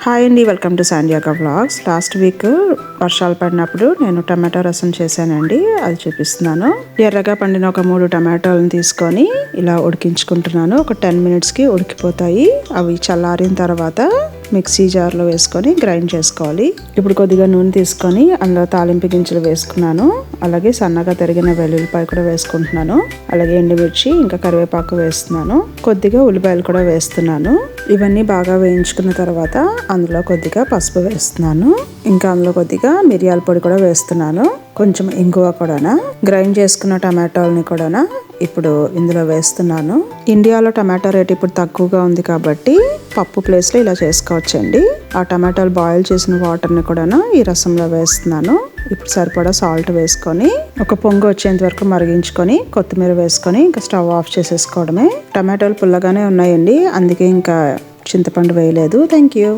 Hi అండి, welcome to San Diego vlogs. Last week వర్షాలు పడినప్పుడు నేను టమాటో రసం చేశానండి, అది చూపిస్తున్నాను. ఎర్రగా పండిన ఒక 3 టమాటోలను తీసుకొని ఇలా ఉడికించుకుంటున్నాను. ఒక 10 మినిట్స్కి ఉడికిపోతాయి. అవి చల్లారిన తర్వాత మిక్సీ జార్లో వేసుకొని గ్రైండ్ చేసుకోవాలి. ఇప్పుడు కొద్దిగా నూనె తీసుకొని అందులో తాలింపు గింజలు వేసుకున్నాను. అలాగే సన్నగా తరిగిన వెల్లుల్లిపాయ కూడా వేసుకుంటున్నాను. అలాగే ఎండుమిర్చి ఇంకా కరివేపాకు వేస్తున్నాను. కొద్దిగా ఉల్లిపాయలు కూడా వేస్తున్నాను. ఇవన్నీ బాగా వేయించుకున్న తర్వాత అందులో కొద్దిగా పసుపు వేస్తున్నాను. ఇంకా అందులో కొద్దిగా మిరియాల పొడి కూడా వేస్తున్నాను. కొంచెం ఇంగువ కూడా. గ్రైండ్ చేసుకున్న టమాటోల్ని కూడా ఇప్పుడు ఇందులో వేస్తున్నాను. ఇండియాలో టమాటో రేట్ ఇప్పుడు తక్కువగా ఉంది కాబట్టి పప్పు ప్లేస్లో ఇలా చేసుకోవచ్చండి. ఆ టమాటాలు బాయిల్ చేసిన వాటర్ని కూడా ఈ రసంలో వేస్తున్నాను. ఇప్పుడు సరిపడా సాల్ట్ వేసుకొని ఒక పొంగు వచ్చేంత వరకు మరిగించుకొని కొత్తిమీర వేసుకొని ఇంకా స్టవ్ ఆఫ్ చేసేసుకోవడమే. టమాటోలు పుల్లగానే ఉన్నాయండి, అందుకే ఇంకా చింతపండు వేయలేదు. Thank you.